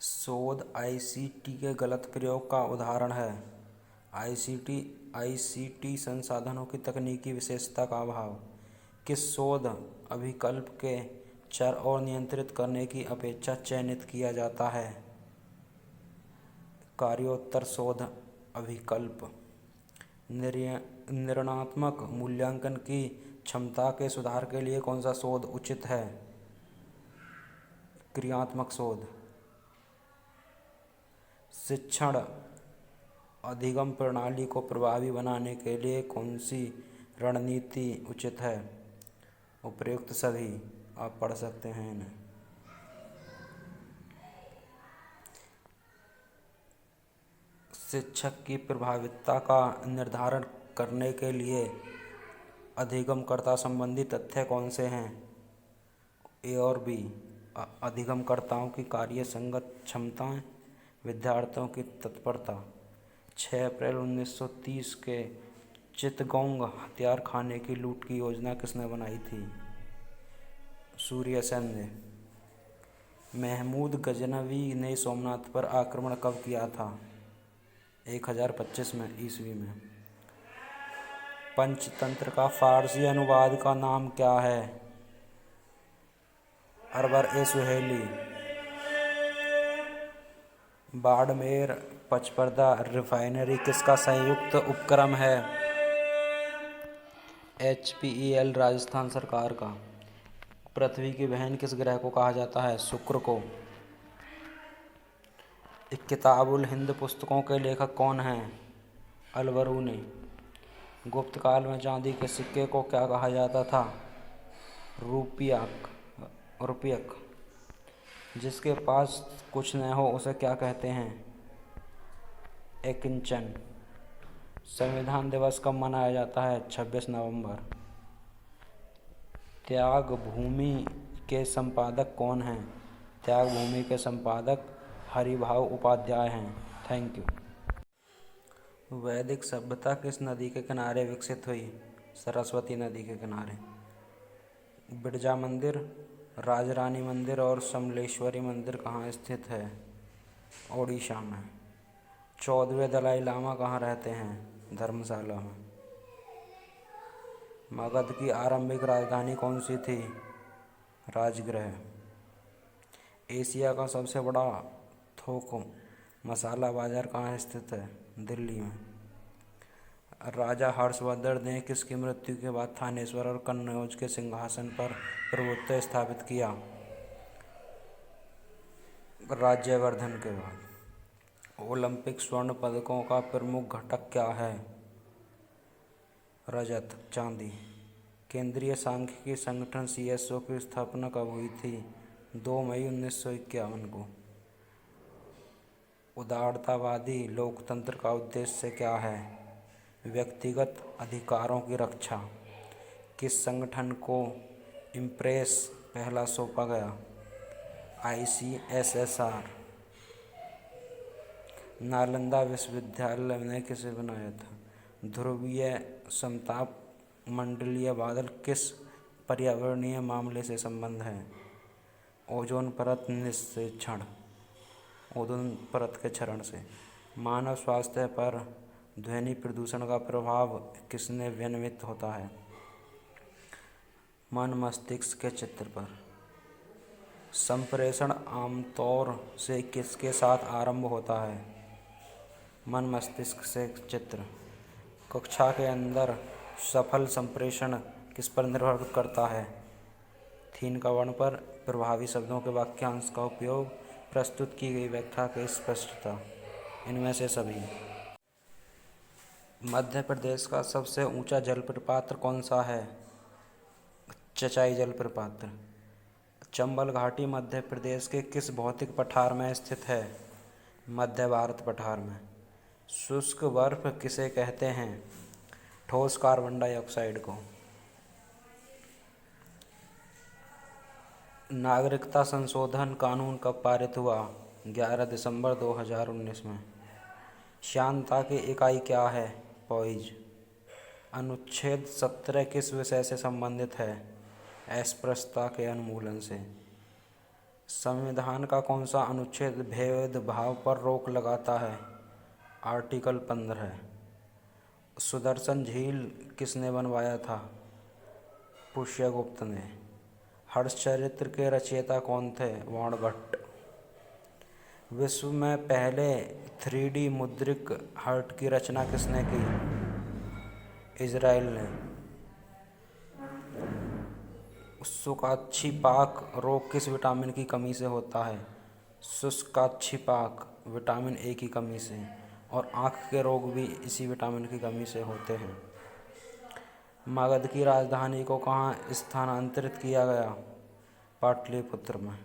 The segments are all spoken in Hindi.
शोध आईसीटी के गलत प्रयोग का उदाहरण है। आईसीटी संसाधनों की तकनीकी विशेषता का अभाव। किस शोध अभिकल्प के चर और नियंत्रित करने की अपेक्षा चयनित किया जाता है? कार्योत्तर शोध अभिकल्प। निर्णयात्मक मूल्यांकन की क्षमता के सुधार के लिए कौन सा शोध उचित है? क्रियात्मक शोध। शिक्षण अधिगम प्रणाली को प्रभावी बनाने के लिए कौन सी रणनीति उचित है? उपर्युक्त सभी। आप पढ़ सकते हैं इन्हें। शिक्षक की प्रभाविता का निर्धारण करने के लिए अधिगमकर्ता संबंधी तथ्य कौन से हैं? ए और बी। अधिगमकर्ताओं की कार्य संगत क्षमताएं, विद्यार्थियों की तत्परता। 6 अप्रैल 1930 के चितगोंग हथियार खाने की लूट की योजना किसने बनाई थी? सूर्य सेन ने। महमूद गजनवी ने सोमनाथ पर आक्रमण कब किया था? 1025 में ईस्वी में। पंचतंत्र का फारसी अनुवाद का नाम क्या है? अरबर-ए-सुहेली। बाड़मेर पचपर्दा रिफाइनरी किसका संयुक्त उपक्रम है? HPEL राजस्थान सरकार का। पृथ्वी की बहन किस ग्रह को कहा जाता है? शुक्र को। किताबुल हिंद पुस्तकों के लेखक कौन हैं? अल-बरूनी। गुप्त काल में चांदी के सिक्के को क्या कहा जाता था? रुपयक। जिसके पास कुछ न हो उसे क्या कहते हैं? अकिंचन। संविधान दिवस कब मनाया जाता है? 26 नवंबर। त्याग भूमि के संपादक कौन हैं? त्याग भूमि के संपादक हरिभाऊ उपाध्याय हैं। Thank you. वैदिक सभ्यता किस नदी के किनारे विकसित हुई? सरस्वती नदी के किनारे। बिरजा मंदिर, राजरानी मंदिर और समलेश्वरी मंदिर कहाँ स्थित है? ओडिशा में। 14वें दलाई लामा कहाँ रहते हैं? धर्मशाला में। मगध की आरंभिक राजधानी कौन सी थी? राजगृह। एशिया का सबसे बड़ा थोक मसाला बाजार कहाँ स्थित है? दिल्ली में। राजा हर्षवर्धन ने किसकी मृत्यु के बाद थानेश्वर और कन्नौज के सिंहासन पर प्रभुत्व स्थापित किया? राज्यवर्धन के बाद। ओलंपिक स्वर्ण पदकों का प्रमुख घटक क्या है? रजत, चांदी। केंद्रीय सांख्यिकी संगठन CSO की स्थापना कब हुई थी? 2 मई 1951 को। उदारतावादी लोकतंत्र का उद्देश्य क्या है? व्यक्तिगत अधिकारों की रक्षा। किस संगठन को इम्प्रेस पहला सौंपा गया? ICSSR। नालंदा विश्वविद्यालय ने किसे बनाया था? ध्रुवीय समताप मंडलीय बादल किस पर्यावरणीय मामले से संबंध है? ओजोन परत निक्षेपण। ओजोन परत के क्षरण से। मानव स्वास्थ्य पर ध्वनि प्रदूषण का प्रभाव किसने वर्णित होता है? मन मस्तिष्क के चित्र पर। संप्रेषण आमतौर से किसके साथ आरंभ होता है? मन मस्तिष्क से चित्र। कक्षा के अंदर सफल संप्रेषण किस पर निर्भर करता है? थीन का वर्ण पर। प्रभावी शब्दों के वाक्यांश का उपयोग, प्रस्तुत की गई व्याख्या की स्पष्टता। इनमें से सभी। मध्य प्रदेश का सबसे ऊंचा जलप्रपात कौन सा है? चचाई जलप्रपात। चंबल घाटी मध्य प्रदेश के किस भौतिक पठार में स्थित है? मध्य भारत पठार में। शुष्क बर्फ किसे कहते हैं? ठोस कार्बन डाइऑक्साइड को। नागरिकता संशोधन कानून कब पारित हुआ? 11 दिसंबर 2019 में। श्यानता की इकाई क्या है? पॉइज। अनुच्छेद 17 किस विषय से संबंधित है? अस्पृश्यता के उन्मूलन से। संविधान का कौन सा अनुच्छेद भेदभाव पर रोक लगाता है? आर्टिकल 15। सुदर्शन झील किसने बनवाया था? पुष्यगुप्त ने। हर्षचरित्र के रचयिता कौन थे? बाणभट्ट। विश्व में पहले 3D मुद्रित हार्ट की रचना किसने की? इजराइल ने। शुष्काक्षिपाक रोग किस विटामिन की कमी से होता है? शुष्काक्षिपाक विटामिन ए की कमी से। और आँख के रोग भी इसी विटामिन की कमी से होते हैं। मगध की राजधानी को कहाँ स्थानांतरित किया गया? पाटलिपुत्र में।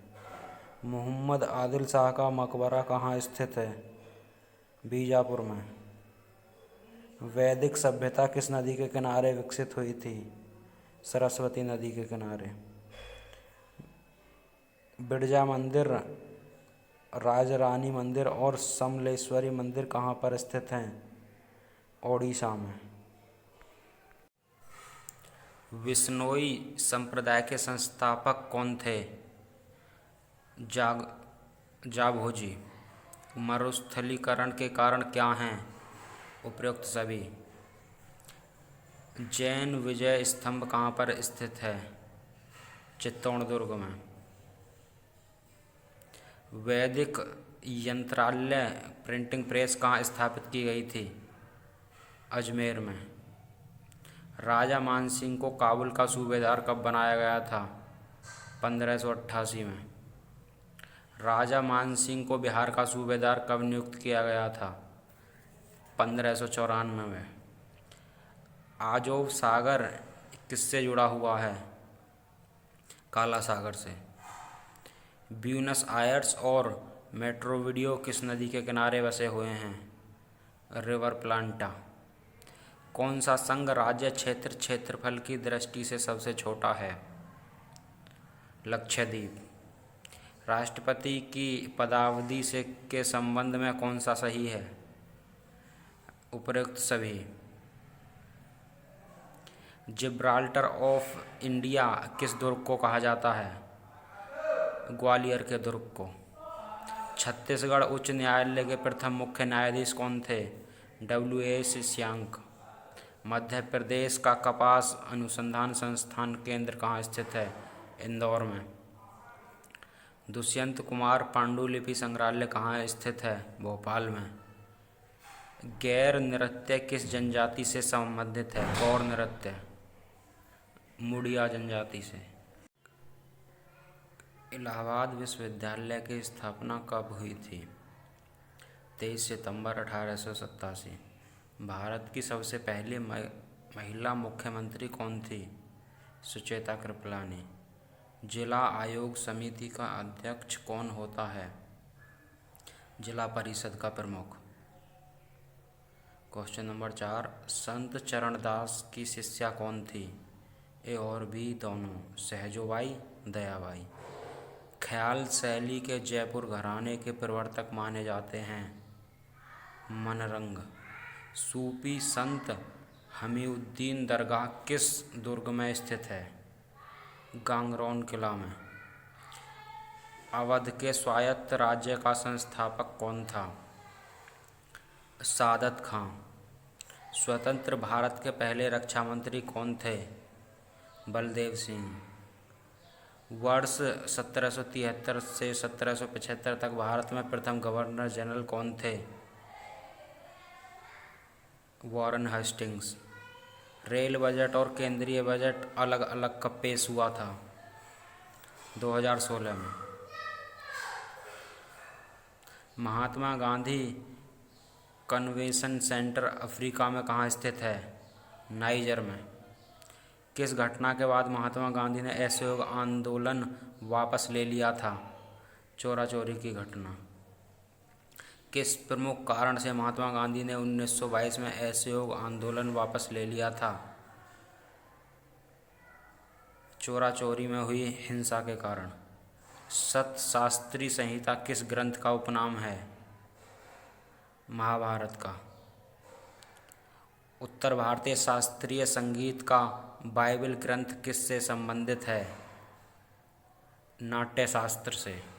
मोहम्मद आदिल शाह का मकबरा कहाँ स्थित है? बीजापुर में। वैदिक सभ्यता किस नदी के किनारे विकसित हुई थी? सरस्वती नदी के किनारे। बिरजा मंदिर, राजरानी मंदिर और समलेश्वरी मंदिर कहाँ पर स्थित हैं? ओडिशा में। विश्नोई संप्रदाय के संस्थापक कौन थे? जाभोजी। मरुस्थलीकरण के कारण क्या हैं? उपरोक्त सभी। जैन विजय स्तंभ कहाँ पर स्थित है? चित्तौड़ दुर्ग में। वैदिक यंत्रालय प्रिंटिंग प्रेस कहाँ स्थापित की गई थी? अजमेर में। राजा मानसिंह को काबुल का सूबेदार कब बनाया गया था? 1588 में। राजा मानसिंह को बिहार का सूबेदार कब नियुक्त किया गया था? 1594 में। आजोव सागर किससे जुड़ा हुआ है? काला सागर से। ब्यूनस आयर्स और मेट्रोवीडियो किस नदी के किनारे बसे हुए हैं? River Plantae. कौन सा संघ राज्य क्षेत्र क्षेत्रफल की दृष्टि से सबसे छोटा है? लक्षद्वीप। राष्ट्रपति की पदावधि से के संबंध में कौन सा सही है? उपरोक्त सभी। जिब्राल्टर ऑफ इंडिया किस दुर्ग को कहा जाता है? ग्वालियर के दुर्ग को। छत्तीसगढ़ उच्च न्यायालय के प्रथम मुख्य न्यायाधीश कौन थे? WS श्यांक। मध्य प्रदेश का कपास अनुसंधान संस्थान केंद्र कहाँ स्थित है? इंदौर में। दुष्यंत कुमार पांडुलिपि संग्रहालय कहाँ स्थित है? भोपाल में। गैर नृत्य किस जनजाति से संबंधित है? गौर नृत्य मुड़िया जनजाति से। इलाहाबाद विश्वविद्यालय की स्थापना कब हुई थी? 23 सितंबर 1887। भारत की सबसे पहली महिला मुख्यमंत्री कौन थी? सुचेता कृपलानी। जिला आयोग समिति का अध्यक्ष कौन होता है? जिला परिषद का प्रमुख। Question number 4। संत चरणदास की शिष्या कौन थी? ए और बी दोनों। सहजोबाई, दयाबाई। ख्याल शैली के जयपुर घराने के प्रवर्तक माने जाते हैं? मनरंग। सूफी संत हमीउद्दीन दरगाह किस दुर्ग में स्थित है? गांगरौन किला में। अवध के स्वायत्त राज्य का संस्थापक कौन था? सादत खां। स्वतंत्र भारत के पहले रक्षा मंत्री कौन थे? बलदेव सिंह। वर्ष 1773 से 1775 तक भारत में प्रथम गवर्नर जनरल कौन थे? Warren Hastings. रेल बजट और केंद्रीय बजट अलग अलग कब पेश हुआ था? 2016 में। Mahatma Gandhi convention centre Africa में कहाँ स्थित है? नाइजर में। किस घटना के बाद महात्मा गांधी ने असहयोग आंदोलन वापस ले लिया था? चोरा चोरी की घटना। किस प्रमुख कारण से महात्मा गांधी ने 1922 में असहयोग आंदोलन वापस ले लिया था? चोरा चोरी में हुई हिंसा के कारण। सत शास्त्री संहिता किस ग्रंथ का उपनाम है? महाभारत का। उत्तर भारतीय शास्त्रीय संगीत का बाइबल ग्रंथ किससे संबंधित है? नाट्यशास्त्र से।